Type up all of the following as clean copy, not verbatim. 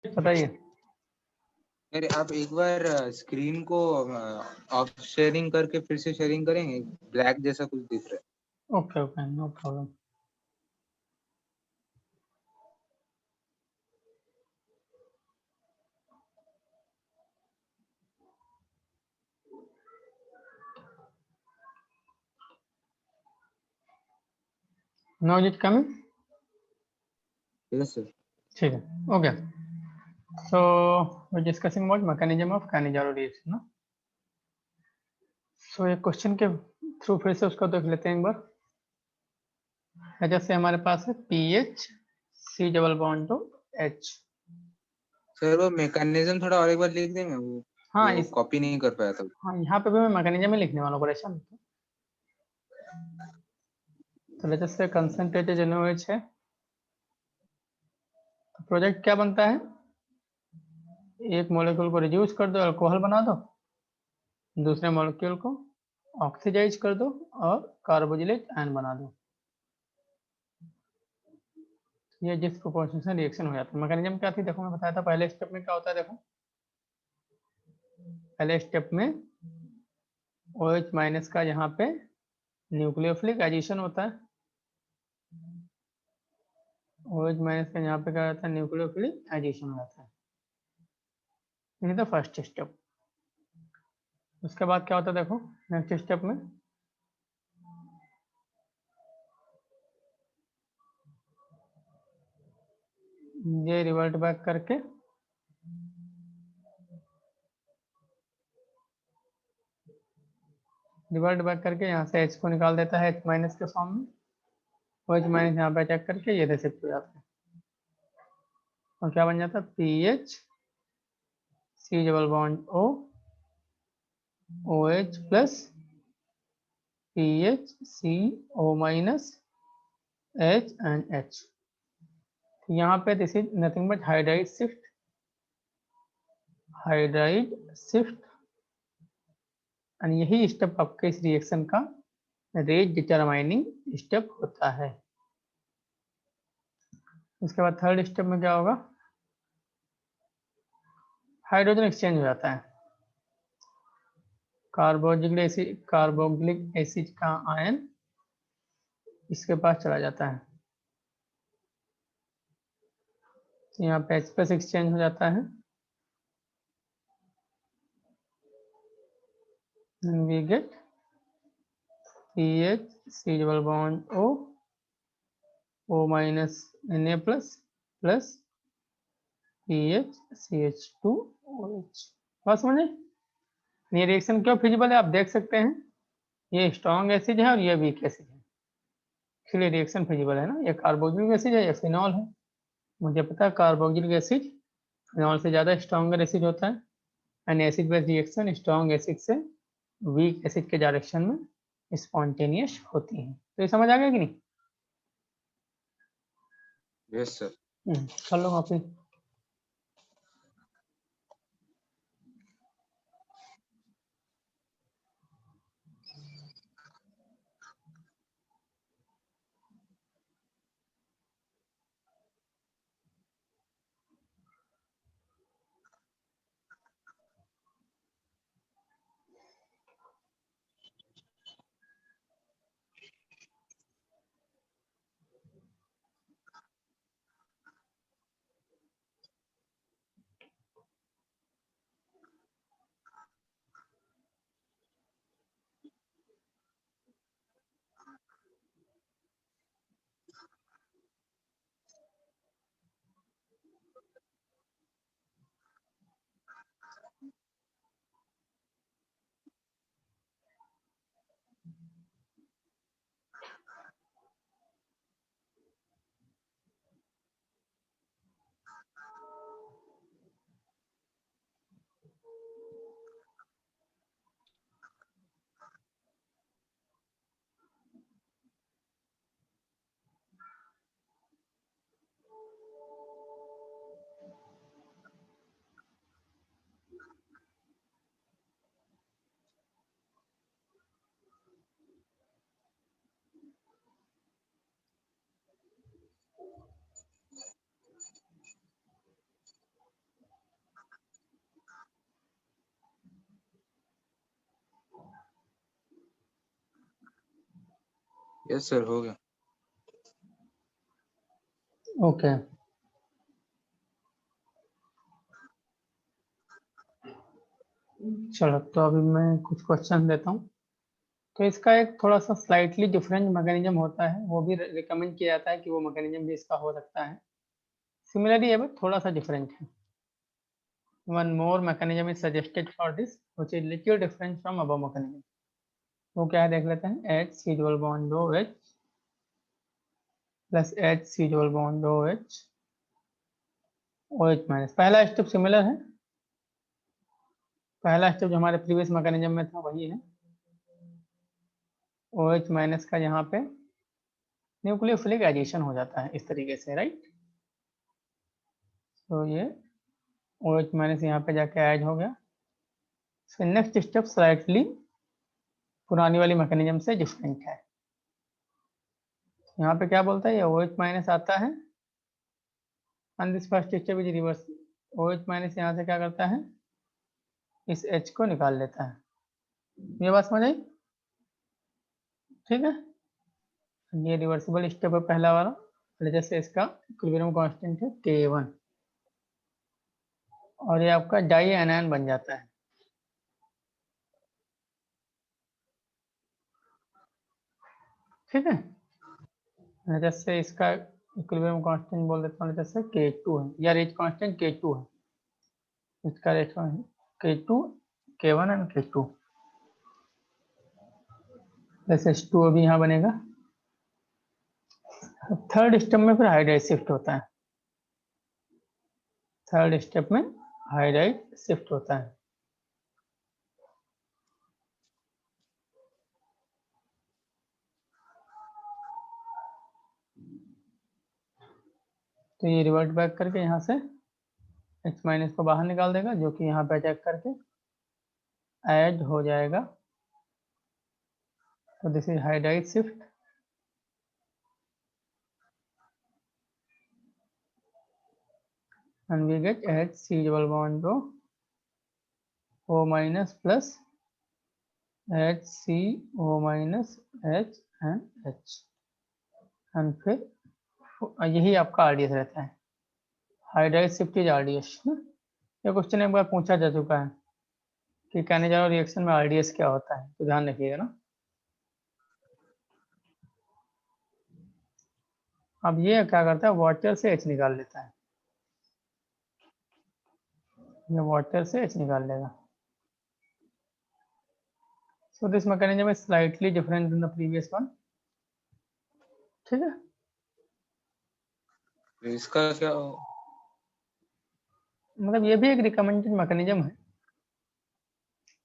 बताइए। अरे आप एक बार स्क्रीन को ऑफ शेयरिंग करके फिर से शेयरिंग करेंगे, ब्लैक जैसा कुछ दिख रहा है। Okay okay, no problem. Now it coming? Yes sir. ठीक है, okay. So we discussing about mechanism of Cannizzaro reaction ना। सो एक क्वेश्चन के थ्रू फिर से उसको देख लेते हैं एक बार। जैसे हमारे पास है PH C double bond two H. Sir वो मैकेनिज्म थोड़ा और एक बार लिख देंगे, हाँ वो इस कॉपी नहीं कर पाया था। हाँ यहाँ पे भी मैं मैकेनिज्म ही लिखने वाला हूँ, परेशान मत हो। तो जैसे कंसंट्रेटेड NaOH है, तो प्रोजेक्ट क्या बनता है? एक मॉलिक्यूल को रिड्यूस कर दो, अल्कोहल बना दो, दूसरे मॉलिक्यूल को ऑक्सीडाइज कर दो और कार्बोजिलेट आयन बना दो। ये जिस प्रोपोर्शन से रिएक्शन हो जाता है। मैकेनिज्म क्या थी देखो, मैं बताया था पहले स्टेप में क्या होता है। देखो पहले स्टेप में OH माइनस का यहाँ पे न्यूक्लियोफिलिक एडिशन होता है। OH माइनस का यहाँ पे क्या रहता है? न्यूक्लियोफिलिक एडिशन होता है। ये तो फर्स्ट स्टेप। उसके बाद क्या होता है देखो नेक्स्ट स्टेप में, ये रिवर्ट बैक करके यहाँ से H को निकाल देता है H माइनस के फॉर्म में। OH माइनस यहाँ पे अटैक करके ये रेसिप्ट हो जाता है और क्या बन जाता है? PH C double bond O OH plus PH CO minus H and H। यहाँ पे this is nothing but hydride shift and यही स्टेप आपके इस रिएक्शन का रेट डिटरमाइनिंग स्टेप होता है। उसके बाद थर्ड स्टेप में क्या होगा? हाइड्रोजन एक्सचेंज हो जाता है। कार्बोक्सिलिक एसिड का आयन इसके पास चला जाता है, तो यहाँ पे H प्लस एक्सचेंज हो जाता है। Then we get PH C double bond O minus Na plus plus PH CH2OH। बात समझे? ये रिएक्शन क्यों फिजिबल है आप देख सकते हैं। ये स्ट्रॉन्ग एसिड है और ये वीक एसिड है, इसलिए रिएक्शन फिजिबल है ना। ये कार्बोक्सिलिक एसिड है, ये फिनॉल है। मुझे पता है कार्बोक्सिलिक एसिड फिनॉल से ज़्यादा स्ट्रॉन्गर एसिड होता है and acid base reaction strong acid से वीक एसिड के डायरेक्शन में स्पॉन्टेनियस होती है। तो ये समझ आ गया कि नहीं? Yes sir. कर लो कॉपी। यस सर, हो गया। ओके, चलो तो अभी मैं कुछ क्वेश्चन देता हूँ। तो इसका एक थोड़ा सा स्लाइटली डिफरेंट मैकेनिज्म होता है, वो भी रिकमेंड किया जाता है कि वो मैकेनिज्म भी इसका हो सकता है। सिमिलरली है बट थोड़ा सा डिफरेंट है। One more mechanism is suggested for this, which is little different from above mechanism. वो क्या है देख लेते हैं। H C dual bond OH plus H C dual bond OH OH minus. पहला स्टेप सिमिलर है, पहला स्टेप जो हमारे प्रीवियस मैकेनिज्म में था वही है। OH माइनस का यहाँ पे न्यूक्लियोफिलिक एडिशन हो जाता है इस तरीके से, राइट। तो ये OH माइनस यहाँ पे जाके ऐड हो गया। फिर नेक्स्ट स्टेप स्लाइटली पुरानी वाली मैकेनिज्म से डिफरेंट है। यहाँ पे क्या बोलता है, ये OH माइनस आता है and this first step is reverse. OH minus यहाँ से क्या करता है, इस H को निकाल लेता है। ये बात समझ आई, ठीक है। ये रिवर्सिबल स्टेप है पहला वाला। जैसे इसका इक्विलिब्रियम कांस्टेंट है K1 और ये आपका डाई एनायन बन जाता है, ठीक है। जैसे इसका इक्विलिब्रियम कांस्टेंट बोल देता हूँ, जैसे K2 है या रेट कांस्टेंट K2 है, इसका rate K2 K1 and K2। जैसे H2 अभी यहाँ बनेगा। थर्ड स्टेप में फिर हाइड्राइड शिफ्ट होता है, थर्ड स्टेप में हाइड्राइड शिफ्ट होता है। तो ये रिवर्ट बैक करके यहाँ से H माइनस को बाहर निकाल देगा, जो कि यहाँ पे अटैक करके ऐड हो जाएगा। तो this is hydride shift and we get HC double bond O minus plus HCO minus H and H and फिर यही आपका RDS रहता है, हाइड्राइड शिफ्ट इज RDS। ये क्वेश्चन एक बार पूछा जा चुका है कि कैनेजारो रिएक्शन में RDS क्या होता है, तो ध्यान रखिएगा ना। अब ये क्या करता है, वाटर से H निकाल लेता है, ये वाटर से H निकाल लेगा। So this mechanism is slightly different than the previous one, ठीक है। इसका क्या? मतलब ये भी एक रिकमेंडेड मैकेनिज्म है।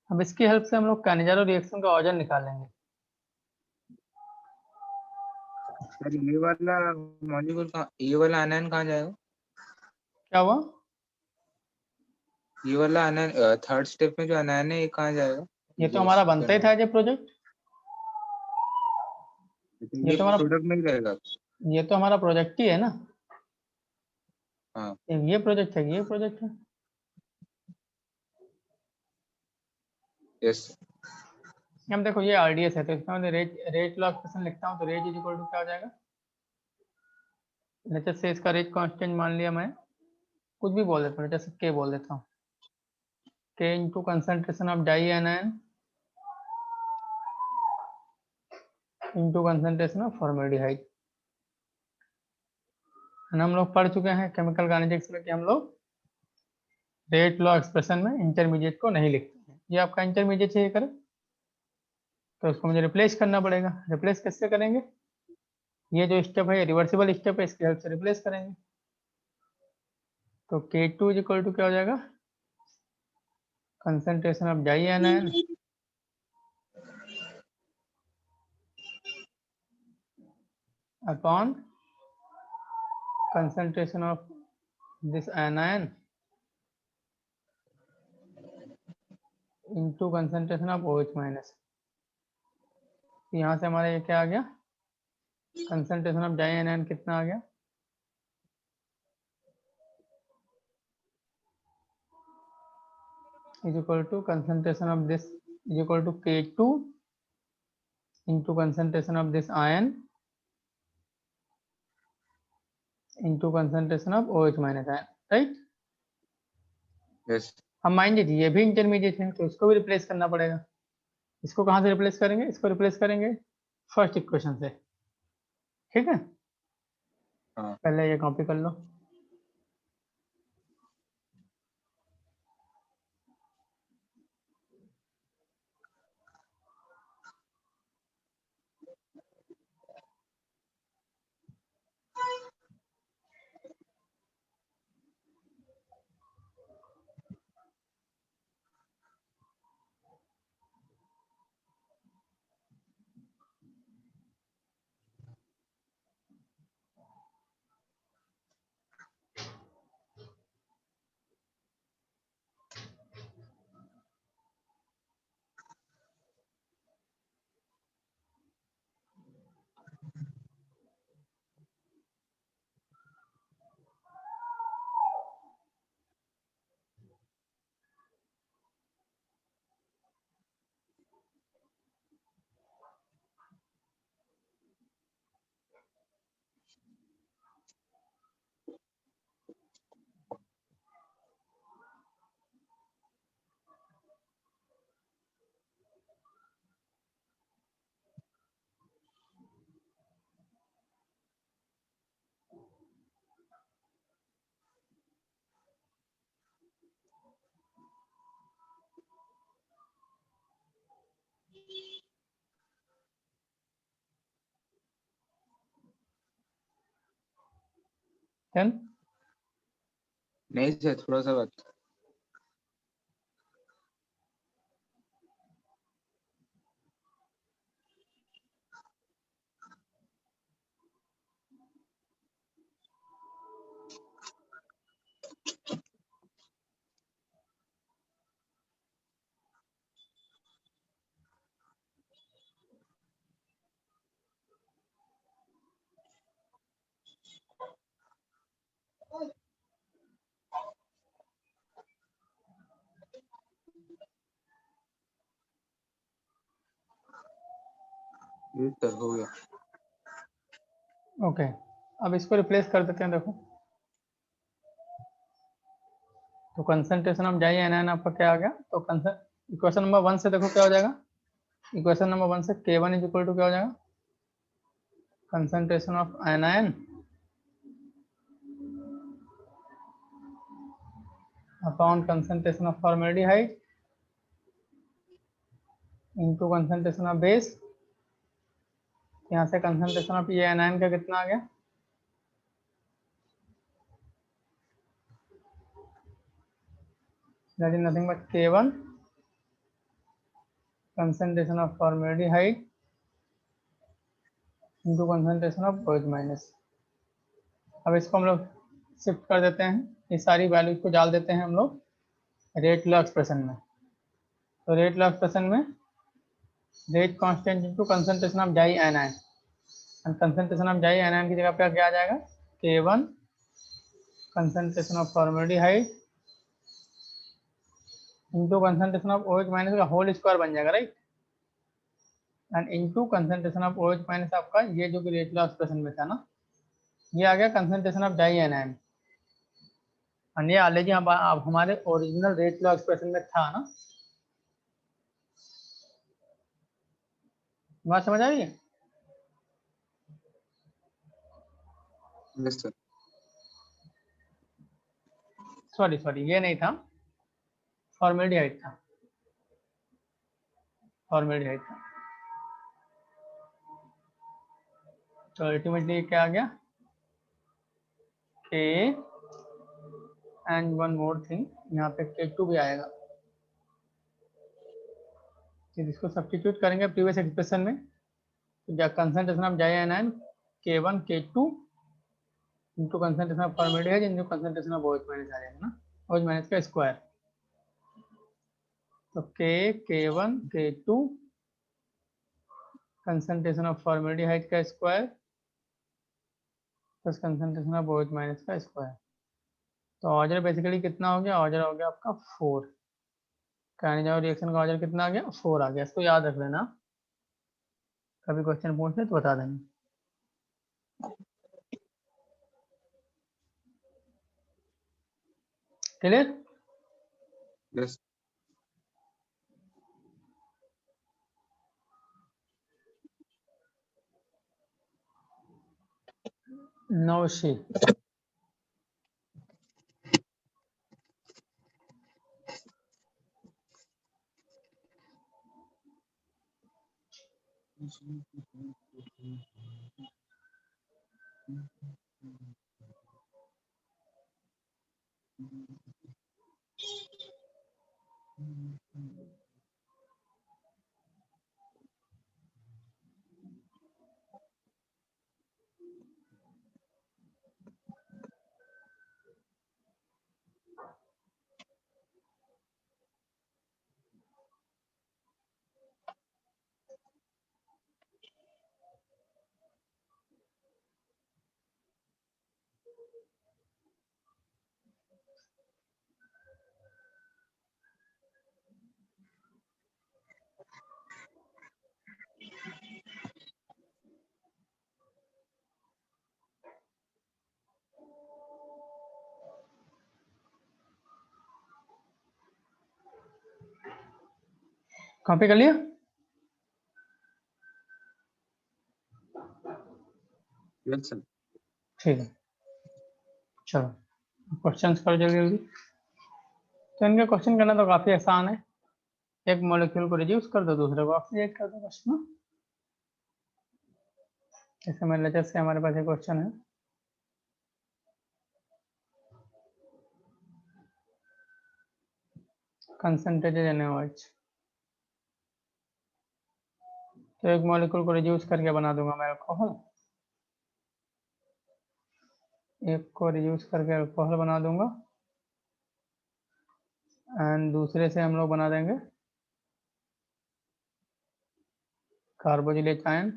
अब इसकी हेल्प से हम लोग कैनेजारो रिएक्शन का ऑर्डर निकालेंगे। सर ये वाला मॉलिक्यूल कहाँ, ये वाला आयन कहाँ जाएगा? क्या हुआ, ये वाला आयन थर्ड स्टेप में जो आयन है ये कहाँ जाएगा? ये तो हमारा बनता ही था ये प्रोजेक्ट, ये तो हमारा प्रोडक्ट में ही रहेगा। ये तो हमारा प्रोजेक्ट ही है ना। हाँ ये प्रोजेक्ट है, ये प्रोजेक्ट है। यस। हम देखो ये RDS है, तो इसका मैं रेट लॉ एक्सप्रेशन लिखता हूँ, तो रेट इज इक्वल टू क्या हो जाएगा। जैसे से इसका रेट कांस्टेंट मान लिया, मैं कुछ भी बोल देता हूँ, जैसे K बोल देता हूँ, K into concentration of di anion into concentration of formaldehyde. हम लोग पढ़ चुके हैं केमिकल काइनेटिक्स में कि हम लोग रेट लॉ एक्सप्रेशन में इंटरमीडिएट को नहीं लिखते हैं। ये आपका इंटरमीडिएट चाहिए करे, तो उसको मुझे रिप्लेस करना पड़ेगा। रिप्लेस कैसे करेंगे, ये जो स्टेप है ये रिवर्सिबल स्टेप है, इसकी हेल्प से रिप्लेस करेंगे। तो K2 इज इक्वल टू क्या हो जाएगा, concentration of di anion upon concentration of this anion into concentration of OH minus। यहाँ से हमारा ये क्या आ गया, कंसंट्रेशन ऑफ डाई एनायन कितना आ गया, is equal to concentration of this is equal to K2 into concentration of this ion into concentration of OH minus ion, right? Yes अब माइंड दीजिए ये भी इंटरमीडिएट है तो इसको भी रिप्लेस करना पड़ेगा। इसको कहाँ से रिप्लेस करेंगे? इसको रिप्लेस करेंगे फर्स्ट इक्वेशन से, ठीक है? हाँ पहले ये कॉपी कर लो। देन नहीं सर थोड़ा सा बात ये सर हो गया ओके अब इसको रिप्लेस कर देते हैं। देखो तो कंसंट्रेशन ऑफ डाई एनायन आपका क्या आ गया? तो इक्वेशन नंबर 1 से देखो क्या हो जाएगा? इक्वेशन नंबर 1 से K1 इज इक्वल टू क्या हो जाएगा? कंसंट्रेशन ऑफ आयनायन upon concentration of formaldehyde into concentration of base. यहाँ से कंसंट्रेशन ऑफ ये एनायन का कितना आ गया? That is nothing but K1 concentration of formaldehyde into concentration of OH minus। अब इसको हम लोग शिफ्ट कर देते हैं, ये सारी वैल्यूज को डाल देते हैं हम लोग रेट लॉ एक्सप्रेशन में। तो रेट लॉ एक्सप्रेशन में rate constant into concentration of di anion, and concentration of di anion की जगह पे क्या आ जाएगा? K1 concentration of formaldehyde into concentration of OH minus का होल स्क्वायर बन जाएगा, right? And into concentration of OH minus आपका ये जो कि रेट लॉ एक्सप्रेशन में था ना, ये आ गया कंसंट्रेशन ऑफ डाई एनायन। और ये ऑलरेडी अब हमारे ओरिजिनल रेट लॉ एक्सप्रेशन में था ना। बात समझ आ रही है? यस सर सॉरी सॉरी ये नहीं था, फॉर्मेल्डिहाइड था, फॉर्मेल्डिहाइड था। तो अल्टीमेटली क्या आ गया? K and one more thing, यहाँ पे K2 भी आएगा। फिर इसको सब्स्टिट्यूट करेंगे प्रीवियस एक्सप्रेशन में, तो concentration of di anion K1 K2 into concentration of formaldehyde into concentration of OH minus आ जाएगा ना, OH माइनस का स्क्वायर। तो K1 K2 concentration of formaldehyde का square plus concentration of OH minus का square. तो ऑर्डर बेसिकली कितना हो गया? ऑर्डर हो गया आपका 4। काइनेटिक रिएक्शन का ऑर्डर कितना आ गया? 4 आ गया। इसको याद रख लेना। कभी क्वेश्चन पूछ ले तो बता देंगे। क्लियर? यस। नौशी। कॉपी कर लिया? Yes sir. ठीक है, चलो क्वेश्चंस करो जल्दी जल्दी। तो इनके क्वेश्चन करना तो काफी आसान है। एक मॉलिक्यूल को रिड्यूस कर दो, दूसरे को ऑक्सीडेट कर दो, बस ना। जैसे मान लीजिए से हमारे पास एक क्वेश्चन है, कंसंट्रेटेड NaOH। तो एक मॉलिक्यूल को रिड्यूस करके बना दूंगा मैं अल्कोहल, एक को रिड्यूस करके अल्कोहल बना दूंगा, एंड दूसरे से हम लोग बना देंगे कार्बोजिलेट आयन।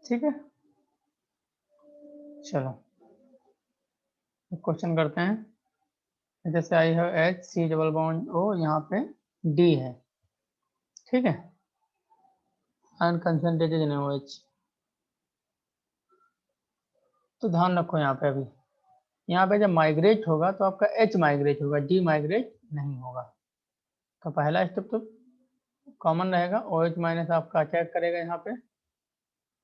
ठीक है, चलो क्वेश्चन करते हैं। जैसे आई है H, C double bond O, यहाँ पे D है, ठीक है, अनकंसंट्रेटेड NaOH। तो ध्यान रखो यहाँ पे, अभी यहाँ पे जब माइग्रेट होगा तो आपका H माइग्रेट होगा, D माइग्रेट नहीं होगा। तो पहला स्टेप तो कॉमन रहेगा, OH माइनस आपका अटैक करेगा यहाँ पे,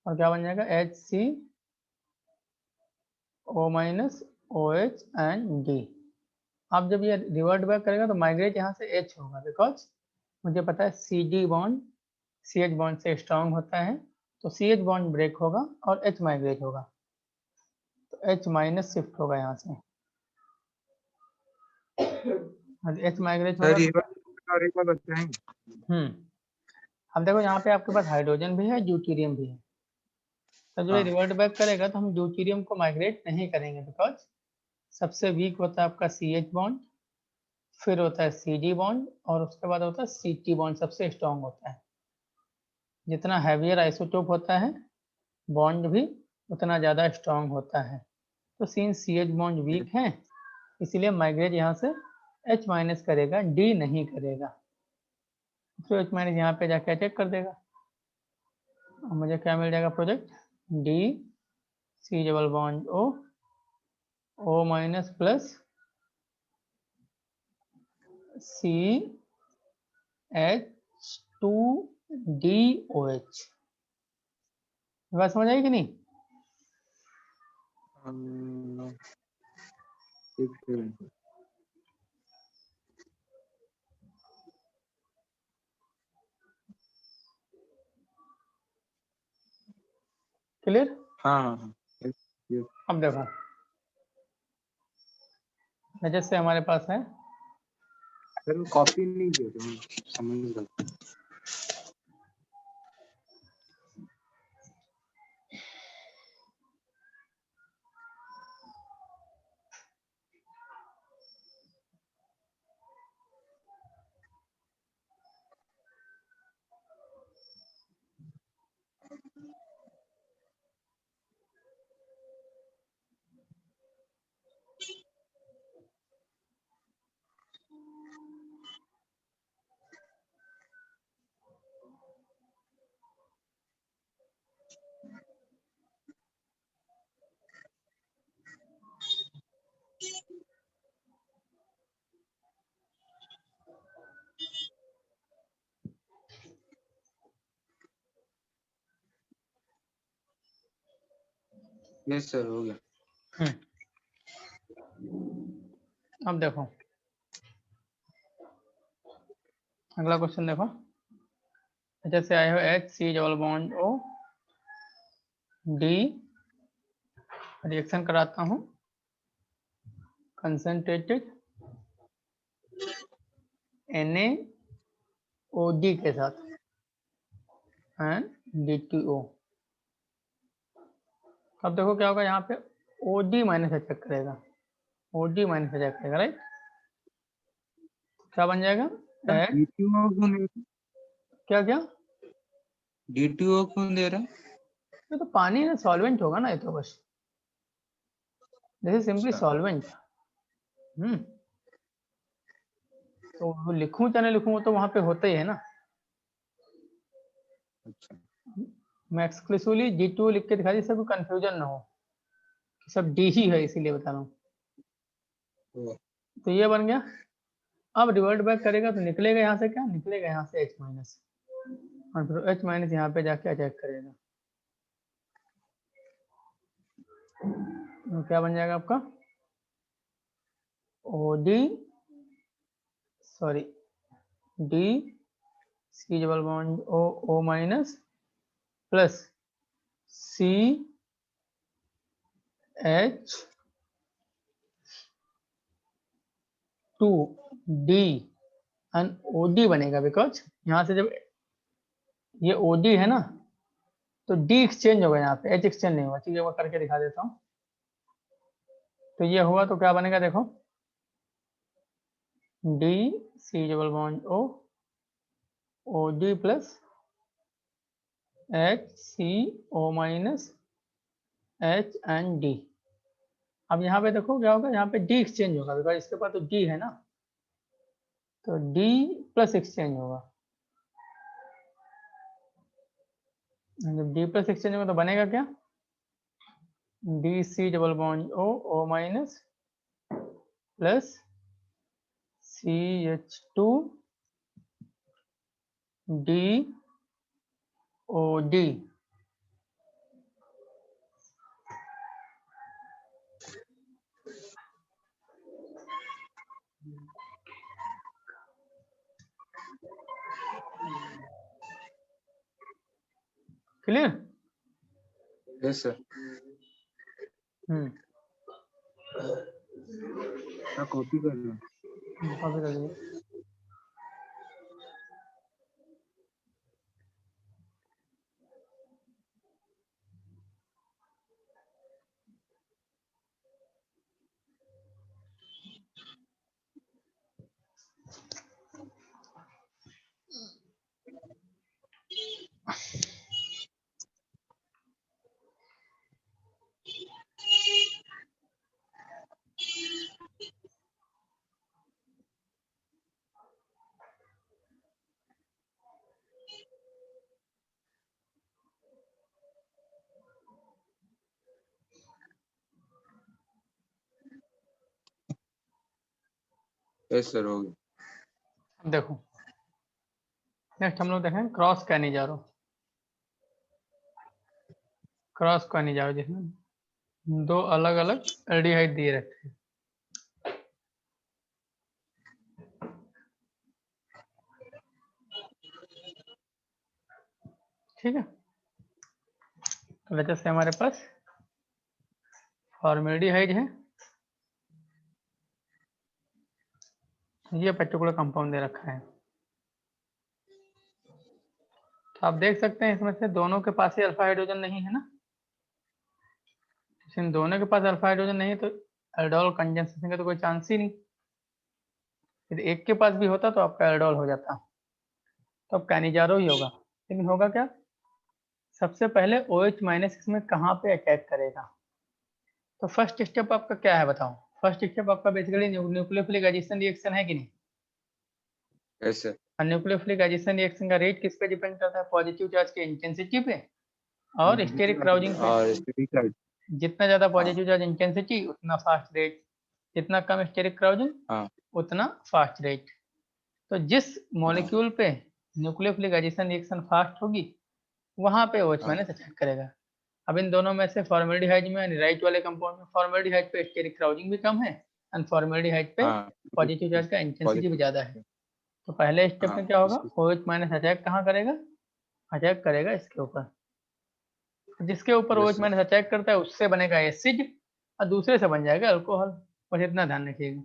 और क्या बन जाएगा HCO minus OH and D। अब जब ये रिवर्ट बैक करेगा तो माइग्रेट यहाँ से H होगा, बिकॉज मुझे पता है CD बॉन्ड CH बॉन्ड से स्ट्रांग होता है, तो CH बॉन्ड ब्रेक होगा और H माइग्रेट होगा, तो H माइनस शिफ्ट होगा यहाँ से। H माइग्रेट होगा सर ये तो और एक बार बताएंगे। अब देखो यहाँ पे आपके पास हाइड्रोजन भी है, ड्यूटीरियम भी है। तो जब ये हाँ। रिवर्ट बैक करेगा तो हम ड्यूटीरियम को माइग्रेट नहीं करेंगे, बिकॉज सबसे वीक होता है आपका CH बॉन्ड, फिर होता है CD बॉन्ड, और उसके बाद होता है CT बॉन्ड, सबसे स्ट्रांग होता है। जितना हैवियर आइसोटोप होता है बॉन्ड भी उतना ज़्यादा स्ट्रांग होता है। तो सिंस CH बॉन्ड वीक है, इसलिए माइग्रेट यहाँ से H माइनस करेगा, D नहीं करेगा। तो H माइनस यहाँ पे जाके अटैक कर देगा, और मुझे क्या मिल जाएगा project, D C double bond O minus plus CH2DOH। बात समझ आई कि नहीं? एक सेकंड। क्लियर? हाँ हाँ हाँ। यस। अब देखो, जैसे हमारे पास है सर मैं कॉपी नहीं किया था, मैं समझ गया। यस सर हो गया। अब देखो अगला क्वेश्चन देखो, जैसे आए हो HC double bond O D, reaction कराता हूँ कंसंट्रेटेड NaOD के साथ एंड D2O। अब देखो क्या होगा, यहाँ पे OD माइनस अटैक करेगा, OD माइनस अटैक करेगा, राइट। क्या बन जाएगा H, D2O क्यों दे रहा क्या क्या है? D2O क्यों दे रहा है? ये तो पानी ना सॉल्वेंट होगा ना, ये तो बस दिस इज सिंपली अच्छा। सॉल्वेंट। तो वो लिखूं चाहे नहीं लिखूं वो तो वहां पे होता ही है ना। अच्छा मैं एक्सक्लूसिवली G2 लिख के दिखा दी, सबको कंफ्यूजन ना हो कि सब D ही है, इसीलिए बता रहा हूँ। तो तो ये बन गया। अब रिवर्ट बैक करेगा तो निकलेगा यहाँ से, क्या निकलेगा यहाँ से H माइनस, और फिर H माइनस यहाँ पे जाके अटैक करेगा। तो क्या बन जाएगा आपका OD, sorry D C double bond O minus plus C H 2D and OD बनेगा, बिकॉज यहाँ से जब ये OD है ना तो D एक्सचेंज होगा, यहाँ पे H एक्सचेंज नहीं होगा। ठीक है, वो करके दिखा देता हूँ। तो ये हुआ तो क्या बनेगा देखो, D C double bond O OD plus HCO minus H and D। अब यहाँ पे देखो क्या होगा, यहाँ पे D एक्सचेंज होगा, बिकॉज इसके पास तो D है ना, तो D प्लस एक्सचेंज होगा। जब D प्लस एक्सचेंज होगा तो बनेगा क्या, DC double bond O minus plus CH2 DOD। Clear? Yes sir. मैं कॉपी कर रहा हूँ। कॉपी कर लीजिए। यस सर हो गया। देखो नेक्स्ट हम लोग देखें क्रॉस कैनिजारो। क्रॉस कैनिजारो जिसमें दो अलग अलग एल्डिहाइड दिए रहते हैं। ठीक है, तो लेट्स से हमारे पास फॉर्मेल्डिहाइड है, ये पर्टिकुलर कंपाउंड दे रखा है। तो आप देख सकते हैं इसमें से दोनों के पास ही अल्फा हाइड्रोजन नहीं है ना, इन दोनों के पास अल्फा हाइड्रोजन नहीं है तो एल्डोल कंजंक्शन का तो कोई चांस ही नहीं। यदि एक के पास भी होता तो आपका एल्डोल हो जाता, तो अब कैनिजारो ही होगा। लेकिन होगा क्या, सबसे पहले OH माइनस इसमें कहाँ पे अटैक करेगा। तो फर्स्ट स्टेप आपका क्या है बताओ, फर्स्ट स्टेप आपका बेसिकली न्यूक्लियोफिलिक एडिशन रिएक्शन है कि नहीं। Yes sir. और न्यूक्लियोफिलिक एडिशन रिएक्शन का रेट किस पे डिपेंड करता है, पॉजिटिव चार्ज की इंटेंसिटी पे और स्टेरिक क्राउजिंग पे। और स्टेरिक जितना ज्यादा पॉजिटिव चार्ज इंटेंसिटी उतना फास्ट रेट, जितना कम स्टेरिक क्राउजिंग हाँ उतना फास्ट रेट। तो जिस मॉलिक्यूल पे न्यूक्लियोफिलिक एडिशन रिएक्शन फास्ट होगी वहां पे OH हाँ माइनस अटैक करेगा। अब इन दोनों में से फॉर्मेल्डिहाइड में यानी राइट वाले कंपाउंड में फॉर्मेल्डिहाइड पे स्टेरिक क्राउजिंग भी कम है एंड फॉर्मेल्डिहाइड पे हाँ पॉजिटिव चार्ज का इंटेंसिटी भी positive ज्यादा है। तो पहले स्टेप हाँ में क्या होगा, इसकी OH माइनस अटैक कहाँ करेगा, अटैक करेगा इसके ऊपर। जिसके ऊपर yes OH sir minus attack करता है उससे बनेगा एसिड और दूसरे से बन जाएगा अल्कोहल। बस इतना ध्यान रखिएगा,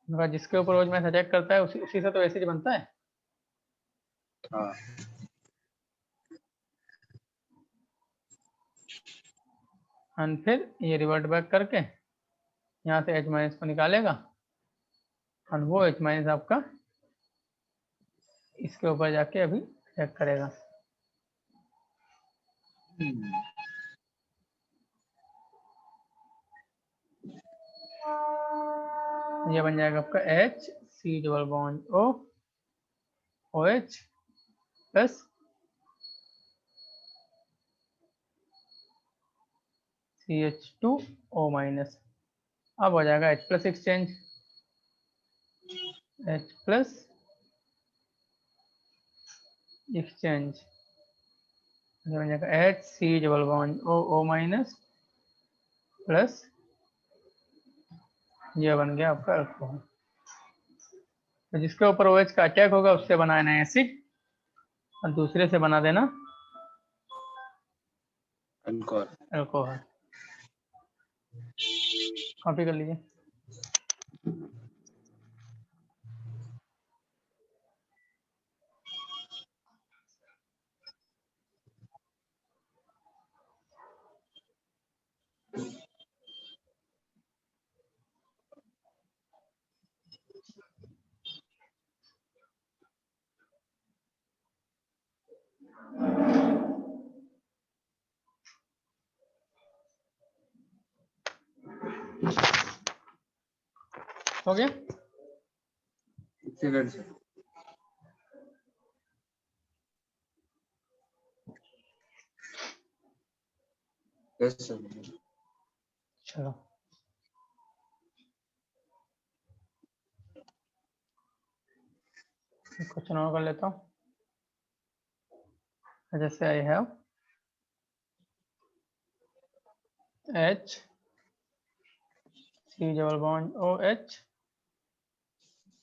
मगर जिसके ऊपर OH माइनस अटैक करता है उसी से तो एसिड बनता है। हाँ और फिर ये रिवर्ट बैक करके यहाँ से H माइनस को निकालेगा और वो H माइनस आपका इसके ऊपर जाके अभी चेक करेगा। ये बन जाएगा आपका H C double bond O OH plus CH2O minus. अब हो जाएगा H plus exchange, H plus exchange ये बन जाएगा HC double bond O minus plus ये बन गया आपका अल्कोहल। तो जिसके ऊपर OH का अटैक होगा उससे बनाना एसिड और दूसरे से बना देना अल्कोहल। कॉपी कर लीजिए। हो गया। excellent sir yes sir चलो क्वेश्चन और कर लेता हूँ। जैसे I have H C double bond OH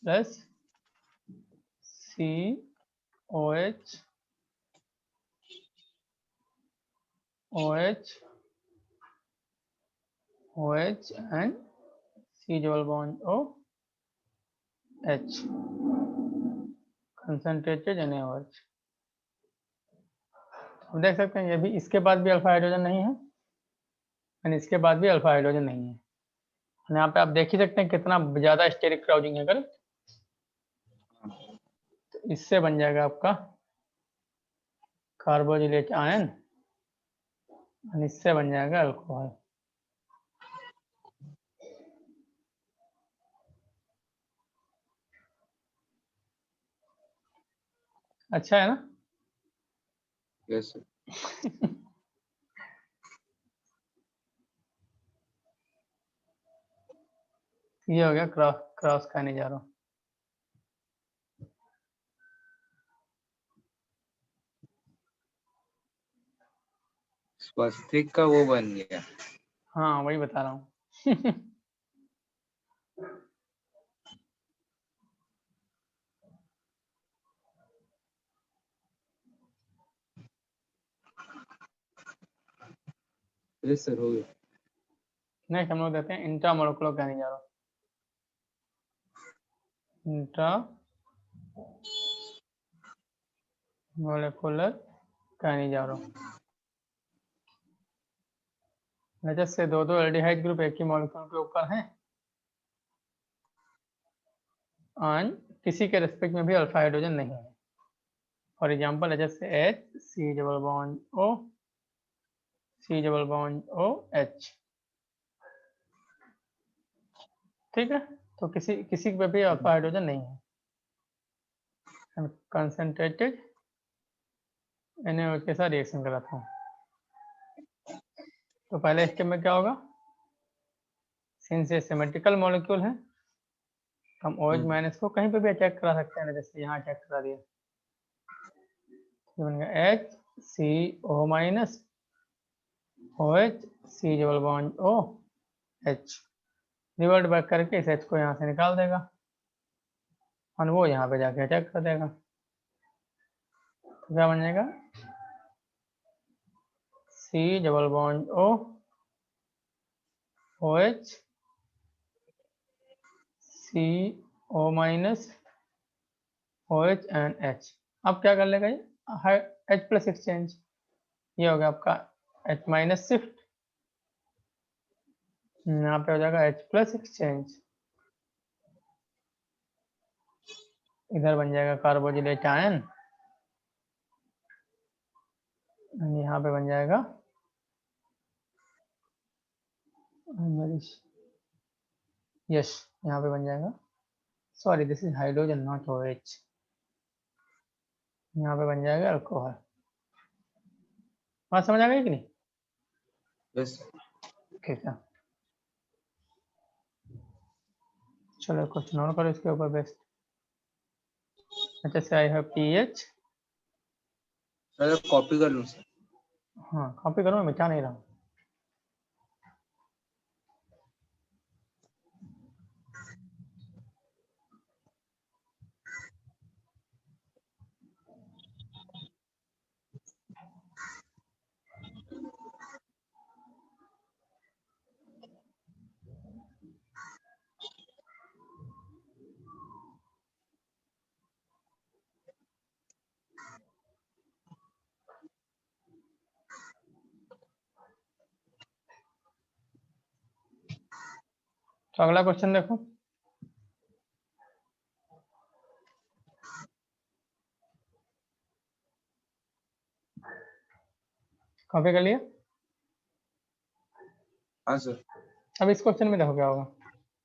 plus COH OH OH and C double bond OH concentrated NaOH। हम देख सकते हैं ये भी, इसके बाद भी अल्फा हाइड्रोजन नहीं है और इसके बाद भी अल्फा हाइड्रोजन नहीं है। यहाँ पे आप देख ही सकते हैं कितना ज्यादा स्टेरिक क्राउजिंग है। करेक्ट, तो इससे बन जाएगा आपका कार्बोजिलेट आयन और इससे बन जाएगा अल्कोहल। अच्छा है ना? yes sir ये हो गया क्रॉस क्रॉस खाने जा रहा हूँ। स्वस्तिक का वो बन गया हाँ वही बता रहा हूँ। yes sir हो गया नेक्स्ट हम लोग देते हैं इंट्रा मोलिकुलर कहने जा रहा हूँ। इंट्रा मोलिकुलर कहने जा रहा हूँ। जैसे दो एल्डिहाइड ग्रुप एक ही मॉलिक्यूल के ऊपर हैं और किसी के रेस्पेक्ट में भी अल्फा हाइड्रोजन नहीं है। फॉर एग्जांपल जैसे H C double bond O C double bond OH। ठीक है, तो किसी पे भी अल्फा हाइड्रोजन नहीं है। कंसंट्रेटेड NaOH के साथ रिएक्शन कराता हूँ। तो पहले स्टेप में क्या होगा, सिंस ये सिमेट्रिकल मॉलिक्यूल है हम OH माइनस को कहीं पे भी अटैक करा सकते हैं। जैसे यहाँ अटैक करा दिया, ये बन गया H CO minus OH C double bond O H, revert back करके इस H को यहाँ से निकाल देगा और वो यहाँ पे जाके अटैक कर देगा। तो क्या बन जाएगा C double bond O OH CO minus OH and H। अब क्या कर लेगा ये H प्लस एक्सचेंज, ये हो गया आपका H माइनस शिफ्ट, यहाँ पे हो जाएगा H प्लस एक्सचेंज, इधर बन जाएगा कार्बोजिलेट आयन, यहाँ पे बन जाएगा यस, यहाँ पे बन जाएगा, sorry this is hydrogen not OH, यहाँ पे बन जाएगा अल्कोहल। बात समझ आ गई कि नहीं? यस ठीक है, चलो क्वेश्चन और करो इसके ऊपर बेस्ट। अच्छा से I have TH, sir copy कर लूँ सर? हाँ कॉपी करो, मैं मिटा नहीं रहा हूँ। तो अगला क्वेश्चन देखो, कॉपी कर लिया? हाँ सर। अब इस क्वेश्चन में देखो क्या होगा,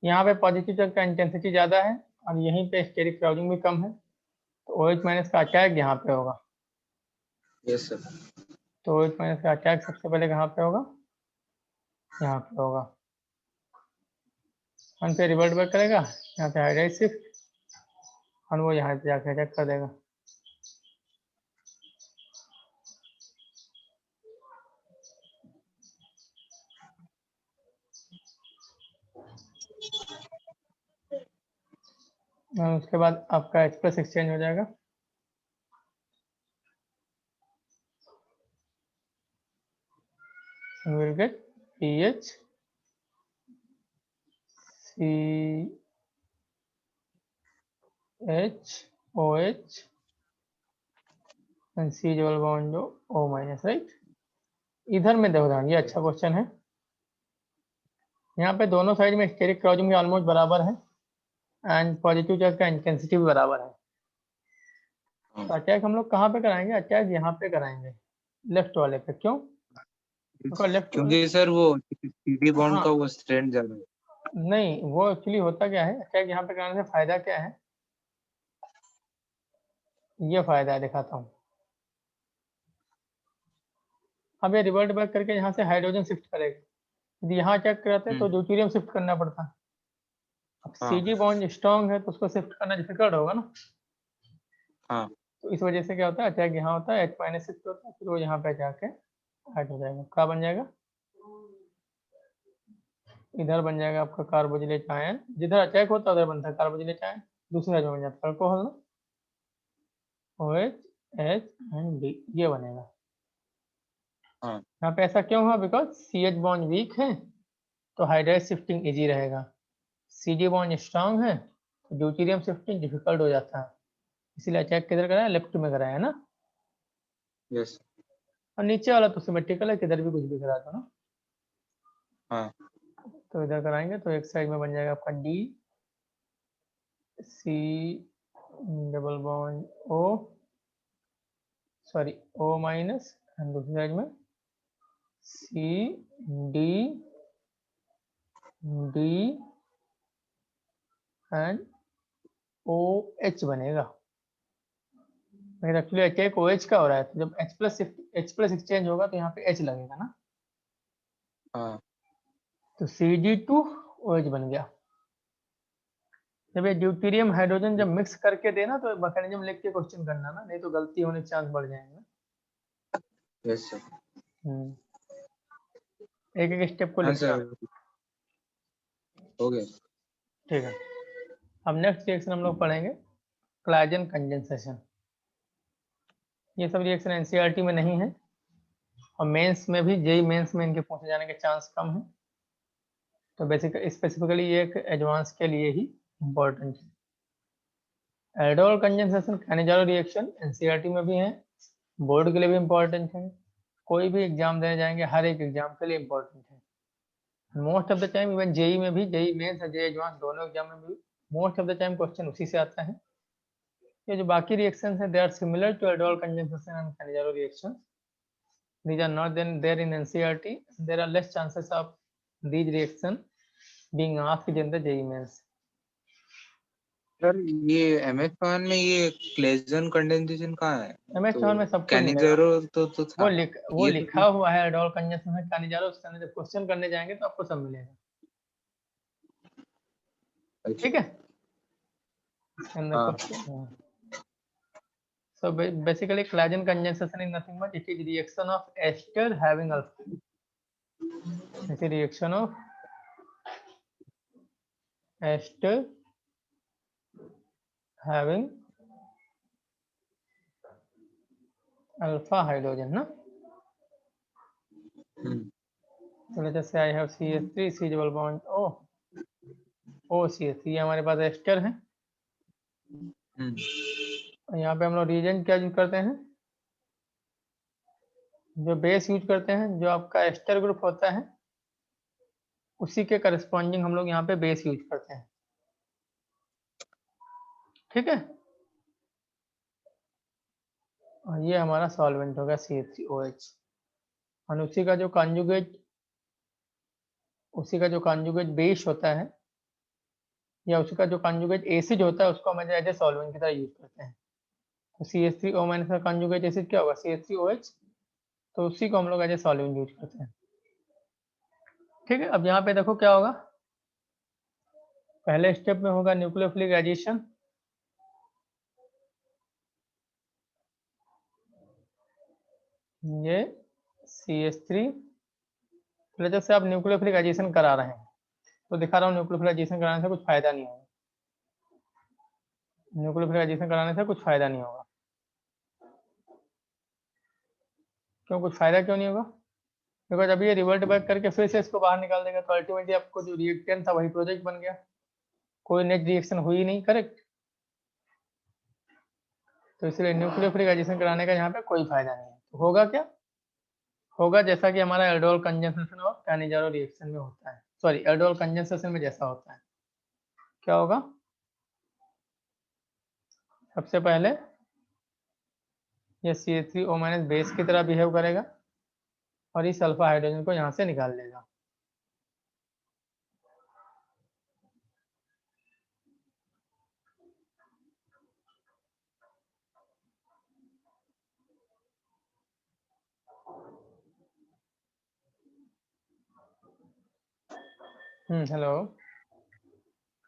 यहाँ पे पॉजिटिव चार्ज का इंटेंसिटी ज्यादा है और यहीं पे स्टेरिक क्राउडिंग भी कम है, तो OH माइनस का अटैक यहाँ पे होगा। Yes sir. तो OH माइनस का अटैक सबसे पहले कहाँ पे होगा, यहाँ पे होगा, वन पे रिवर्ट बैक करेगा, यहाँ पे हाइड्राइड शिफ्ट और वो यहाँ पे जाके अटैक कर देगा। और उसके बाद आपका H प्लस एक्सचेंज हो जाएगा, and we'll get PH CHOH and C double bond O minus, right. इधर में देखो ध्यान, ये अच्छा क्वेश्चन है, यहाँ पे दोनों साइड में स्टेरिक क्राउडिंग भी ऑलमोस्ट बराबर है एंड पॉजिटिव चार्ज का इंटेंसिटी भी बराबर है। तो अटैक हम लोग कहाँ पे कराएंगे, अटैक यहाँ पे कराएंगे, लेफ्ट वाले पे। क्यों? लेफ्ट, क्योंकि सर वो CD बॉन्ड हाँ का वो स्ट्रेंथ ज्यादा है। नहीं, वो एक्चुअली होता क्या है, अटैक यहाँ पे कराने से फायदा क्या है, ये फायदा है, दिखाता हूँ। अब ये रिवर्ट बैक करके यहाँ से हाइड्रोजन शिफ्ट करेगा, यदि यहाँ अटैक कराते तो ड्यूटेरियम शिफ्ट करना पड़ता। अब हाँ CG बॉन्ड स्ट्रॉन्ग है तो उसको शिफ्ट करना डिफिकल्ट होगा ना, हाँ तो इस वजह से क्या होता है, अटैक यहाँ होता है, H माइनस शिफ्ट होता है, फिर वो यहाँ पे जाके ऐड हो जाएगा, क्या बन जाएगा, इधर बन जाएगा आपका कार्बोजिलेट आयन, जिधर अटैक होता है उधर बनता है कार्बोजिलेट आयन, दूसरा जो बन जाता है अल्कोहल ना, OH H एंड D, ये बनेगा। हाँ यहाँ पे ऐसा क्यों हुआ, बिकॉज CH बॉन्ड वीक है तो हाइड्राइड शिफ्टिंग इजी रहेगा, CG बॉन्ड स्ट्रांग है तो ड्यूटेरियम शिफ्टिंग डिफिकल्ट हो जाता है, इसीलिए अटैक किधर कराया, लेफ्ट में कराया है ना। यस और नीचे वाला तो सिमेट्रिकल है, किधर भी कुछ भी करा दो ना। हाँ तो इधर कराएंगे तो एक साइड में बन जाएगा आपका D C double bond O, sorry O minus, and दूसरी साइड में C D D and OH बनेगा। लेकिन एक्चुअली अटैक OH का हो रहा है, तो जब H प्लस एक्सचेंज होगा तो यहाँ पे H लगेगा ना, हाँ तो Cd2OH बन गया। जब ये ड्यूटेरियम हाइड्रोजन जब मिक्स करके देना तो मैकेनिज्म लिख के क्वेश्चन करना ना, नहीं तो गलती होने के चांस बढ़ जाएंगे। Yes sir. एक एक स्टेप को हाँ लिखते सर, हैं। हो गया। ठीक है, अब नेक्स्ट रिएक्शन हम लोग पढ़ेंगे क्लाइजन कंडेंसेशन। ये सब रिएक्शन एनसीईआरटी में नहीं है और मेंस में भी, जेई मेंस में इनके पूछे जाने के चांस कम है, तो बेसिक स्पेसिफिकली ये एक एडवांस के लिए ही इम्पोर्टेंट है। Aldol condensation Cannizzaro reaction NCERT में भी है, बोर्ड के लिए भी इम्पोर्टेंट है, कोई भी एग्जाम देने जाएंगे हर एक एग्जाम के लिए इम्पोर्टेंट है। Most of the time even JEE में भी, जेई मेंस और जेई एडवांस दोनों एग्जाम में भी most of the time question उसी से आता है। ये जो बाकी रिएक्शंस हैं they are similar to aldol condensation and Cannizzaro reactions, these are not then there in NCERT. There are less chances of these reaction being asked in the JEE mains. Sir ये MS1 में ये Claisen condensation कहाँ है? MS1 में सब कुछ मिलेगा, Cannizzaro तो था। वो ये लिखा हुआ है एडोल कंडेंसेशन कैनिजारो, उसके अंदर जब क्वेश्चन करने जाएंगे तो आपको सब मिलेगा। ठीक है, इसके अंदर question. So basically Claisen condensation is nothing but it is reaction of ester having alpha. It is reaction of ester having alpha hydrogen, ना? So let us say I have CH3, C double bond O, OCH3, ये हमारे पास ester है। यहाँ पे हम लोग reagent क्या use करते हैं, जो बेस यूज करते हैं, जो आपका एस्टर ग्रुप होता है उसी के करस्पॉन्डिंग हम लोग यहाँ पे बेस यूज करते हैं। ठीक है, और ये हमारा सॉल्वेंट होगा CH3OH, और उसी का जो कॉन्जुगेट बेस होता है या उसका जो कॉन्जुगेट एसिड होता है उसको हम एज ए सॉल्वेंट की तरह यूज करते हैं। तो CH3O- का कॉन्जुगेट एसिड क्या होगा, CH3OH, तो उसी को हम लोग एज ए सॉल्वेंट यूज करते हैं। ठीक है, अब यहाँ पे देखो क्या होगा, पहले स्टेप में होगा न्यूक्लियोफिलिक एडिशन, ये CH3, जैसे आप न्यूक्लियोफिलिक एडिशन करा रहे हैं तो दिखा रहा हूँ न्यूक्लियोफिलिक एडिशन कराने से कुछ फायदा नहीं होगा, न्यूक्लियोफिलिक एडिशन कराने से कुछ फायदा नहीं होगा। क्यों कुछ फायदा क्यों नहीं होगा, बिकॉज अभी ये रिवर्ट बैक करके फिर से इसको बाहर निकाल देगा, तो अल्टीमेटली आपको जो रिएक्टेंट था वही प्रोजेक्ट बन गया, कोई नेक्स्ट रिएक्शन हुई नहीं, करेक्ट। तो इसलिए न्यूक्लियोफिलिक एडिशन कराने का यहाँ पे कोई फायदा नहीं है। तो होगा क्या, होगा जैसा कि हमारा एल्डोल कंडेंसेशन और कैनिजारो रिएक्शन में होता है, सॉरी एल्डोल कंडेंसेशन में जैसा होता है। क्या होगा, सबसे पहले ये CH3O- बेस की तरह बिहेव करेगा और इस अल्फा हाइड्रोजन को यहाँ से निकाल लेगा। हेलो।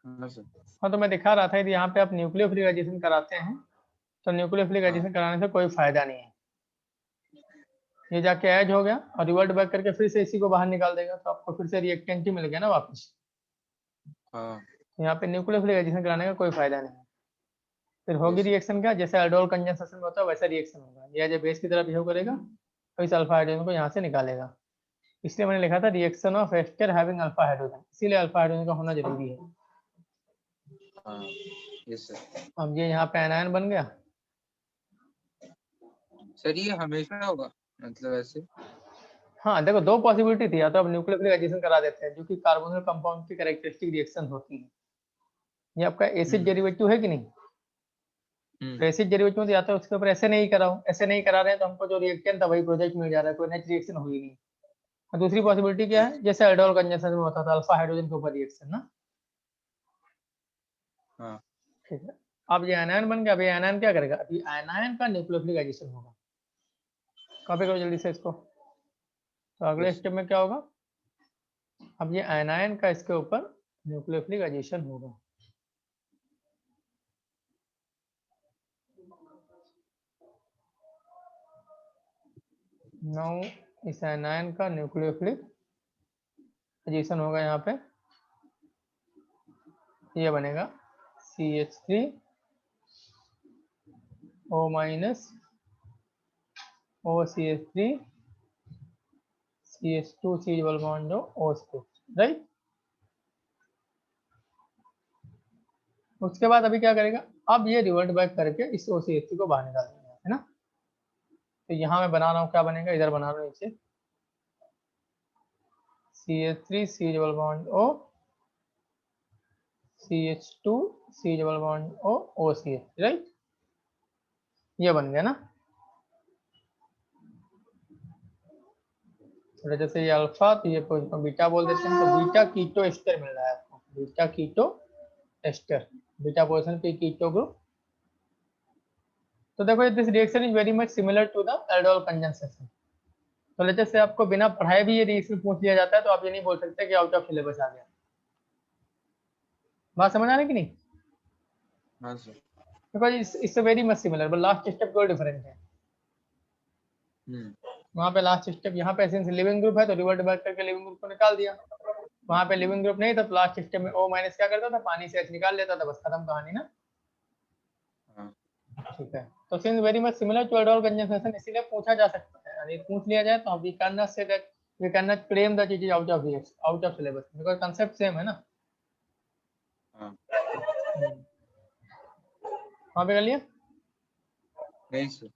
हाँ, तो मैं दिखा रहा था यदि यहाँ पे आप न्यूक्लियोफिलिक एडिशन कराते हैं तो न्यूक्लियोफिलिक एडिशन कराने से कोई फायदा नहीं है, ये जाके ऐड हो गया और रिवर्ट बैक करके फिर से इसी को बाहर निकाल देगा, तो आपको फिर से रिएक्टेंट ही मिल गया ना वापस। तो यहाँ पे न्यूक्लियोफिलिक एडिशन कराने का कोई फायदा नहीं है। फिर होगी रिएक्शन क्या, जैसे एल्डोल कंडेंसेशन में होता है वैसा रिएक्शन होगा, ये एज ए बेस की तरह बिहेव करेगा और इस अल्फा हाइड्रोजन को यहाँ से निकालेगा। इसलिए मैंने लिखा था reaction of ester having alpha hydrogen, इसीलिए अल्फा हाइड्रोजन का होना जरूरी है। अब ये यहाँ पे एनायन बन गया। सर ये हमेशा होगा मतलब ऐसे? हाँ देखो, दो पॉसिबिलिटी थी, या तो अब न्यूक्लियोफिलिक एडिशन करा देते हैं जो कि कार्बोनिल कंपाउंड की कैरेक्टरिस्टिक रिएक्शन होती है, ये आपका एसिड डेरिवेटिव है कि नहीं, तो एसिड डेरिवेटिव तो या तो उसके ऊपर ऐसे नहीं कराओ, ऐसे नहीं करा रहे हैं तो हमको जो रिएक्टेंट था वही प्रोजेक्ट मिल जा रहा है, कोई नेक्स्ट रिएक्शन हुई नहीं। और दूसरी पॉसिबिलिटी क्या है, जैसे एल्डोल कंडेंसेशन में होता था अल्फा हाइड्रोजन के ऊपर रिएक्शन ना। ठीक है, अब ये एनायन बन गया, अब ये एनायन क्या करेगा, अभी एनायन का न्यूक्लियोफिलिक एडिशन होगा। कॉपी करो जल्दी से इसको। तो अगले स्टेप में क्या होगा, अब ये एनायन का इसके ऊपर न्यूक्लियोफिलिक एडिशन होगा। नाउ इस एनायन का न्यूक्लियोफिलिक पोजीशन होगा यहाँ पे, ये बनेगा CH3O minus OCH3 CH2 C double bond O2, right. उसके बाद अभी क्या करेगा, अब ये रिवर्ट बैक करके इस OCH3 को बाहर निकाल देगा, है ना। तो यहाँ मैं बना रहा हूँ, क्या बनेगा, इधर बना रहा हूँ नीचे CH3 C double bond O CH2 C double bond O OCH, right. ये बन गया ना। तो जैसे ये अल्फा, तो ये बीटा बोल देते हैं, तो बीटा कीटो एस्टर मिल रहा है आपको, beta keto ester, beta position पे कीटो ग्रुप। तो देखो this reaction is very much similar to the aldol conjunction. तो जैसे आपको बिना पढ़ाए भी ये रिएक्शन पूछ लिया जाता है, तो आप ये नहीं बोल सकते कि आउट ऑफ सिलेबस आ गया। बात समझ आ रही कि नहीं? हाँ sir. Because it's very much similar, but last step को डिफरेंट है। वहाँ पे लास्ट स्टेप, यहाँ पे सिंस लिविंग ग्रुप है तो रिवर्ट बैक करके लिविंग ग्रुप को निकाल दिया। वहाँ पे लिविंग ग्रुप नहीं था तो लास्ट स्टेप में O माइनस क्या करता था, पानी से H निकाल लेता था, बस खत्म कहानी ना। ठीक है, तो since very much similar to aldol conjunction, इसीलिए पूछा जा सकता है, यदि पूछ लिया जाए तो we can not say that, we can not claim that it is out of out of syllabus, because concept same है ना। वहाँ पे कर लिया। नहीं सर।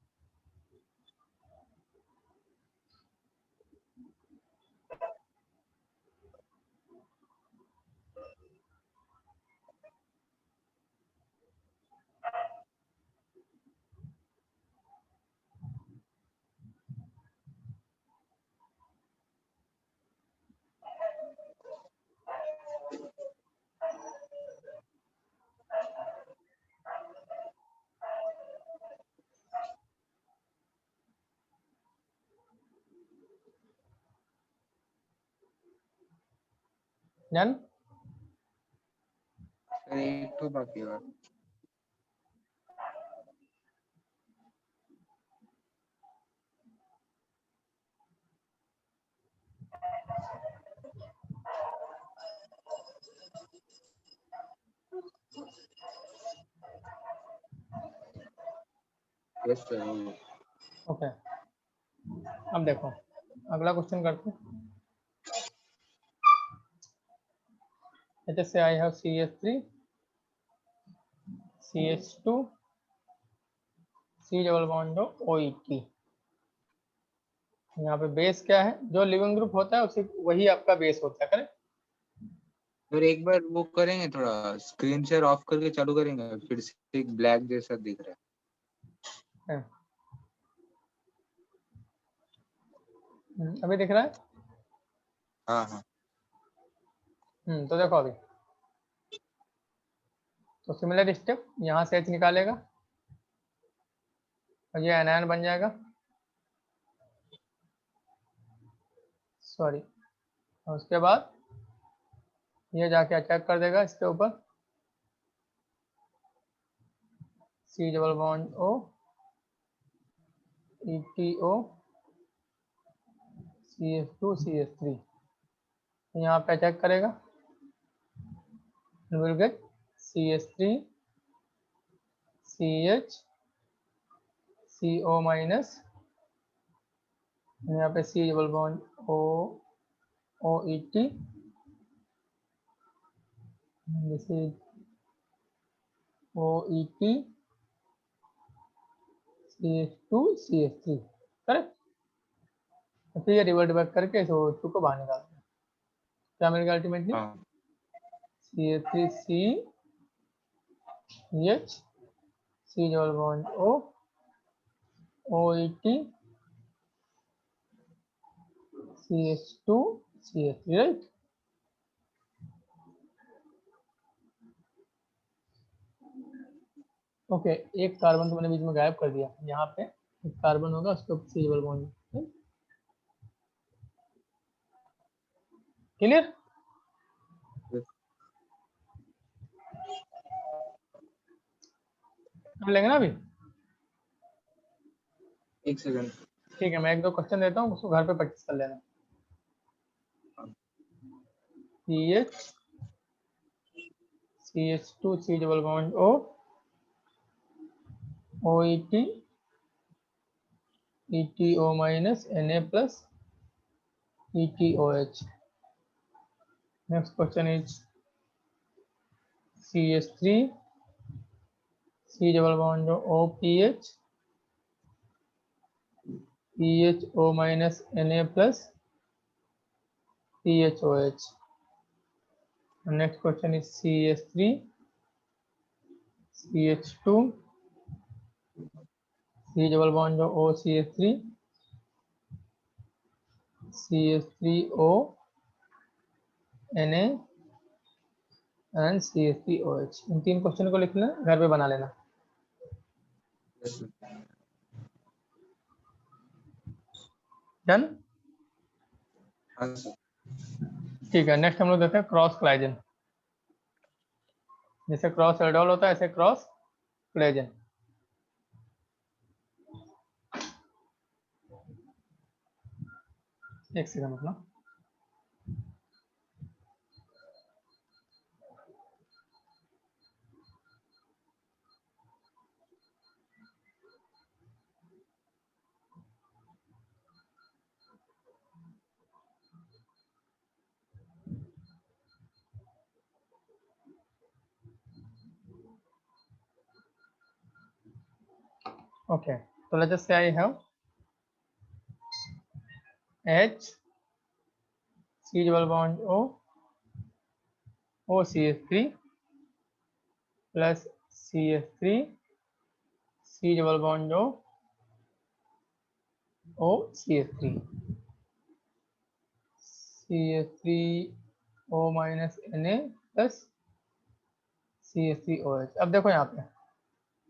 डन। सर एक तो बाकी है। Yes sir. ओके, अब देखो अगला क्वेश्चन करते हैं। जैसे I have CH3 CH2 C double bond OET। यहाँ पे बेस क्या है, जो लिविंग ग्रुप होता है उसी वही आपका बेस होता है, करेक्ट। सर एक बार वो करेंगे, थोड़ा स्क्रीन शेयर ऑफ करके चालू करेंगे, फिर से एक ब्लैक जैसा दिख रहा है। अभी दिख रहा है। हाँ हाँ। तो देखो अभी, तो सिमिलर स्टेप, यहाँ से H निकालेगा और ये एनायन बन जाएगा, सॉरी, और उसके बाद ये जाके अटैक कर देगा इसके ऊपर, C double bond O ETO CH2 CH3, यहाँ पे अटैक करेगा, will get CH3 CH CO minus, यहाँ पे C double bond O OET, this is OET CH2 CH3, correct. तो फिर ये रिवर्ट बैक करके इस O2 को बाहर निकाल दें, क्या मिलेगा अल्टीमेटली, हाँ CH3 CH C double bond O OET CH2 CH3, right. Okay, एक कार्बन तो मैंने बीच में गायब कर दिया, यहाँ पे एक कार्बन होगा उसके ऊपर C डबल बॉन्ड, क्लियर। अब लेंगे ना अभी। एक सेकंड। ठीक है, मैं एक दो क्वेश्चन देता हूँ, उसको घर पे प्रैक्टिस कर लेना। CH CH2 C double bond O OET ETO minus Na plus ETOH. Next question is CH3 C double bond OPH PHO minus Na plus PHOH. Next question is CH3 CH2 C double bond OCH3 CH3O Na and CH3OH. In 3 question को लिखना, घर पे बना लेना। Done? हाँ sir. ठीक है, next हम लोग देखते हैं क्रॉस कोलाइजन। जैसे क्रॉस एल्डोल होता है, ऐसे क्रॉस कोलाइजन। एक सेकंड अपना। Okay, so let's just say I have H C double bond O OCH3 plus CH3 C double bond O OCH3 CH3O minus Na plus CH3OH. अब देखो यहाँ पे,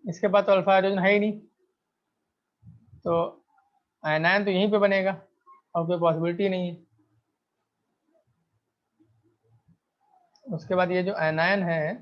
इसके बाद तो अल्फा हाइड्रोजन है ही नहीं, तो आयनायन तो यहीं पे बनेगा और कोई पॉसिबिलिटी नहीं है। उसके बाद ये जो आयनायन है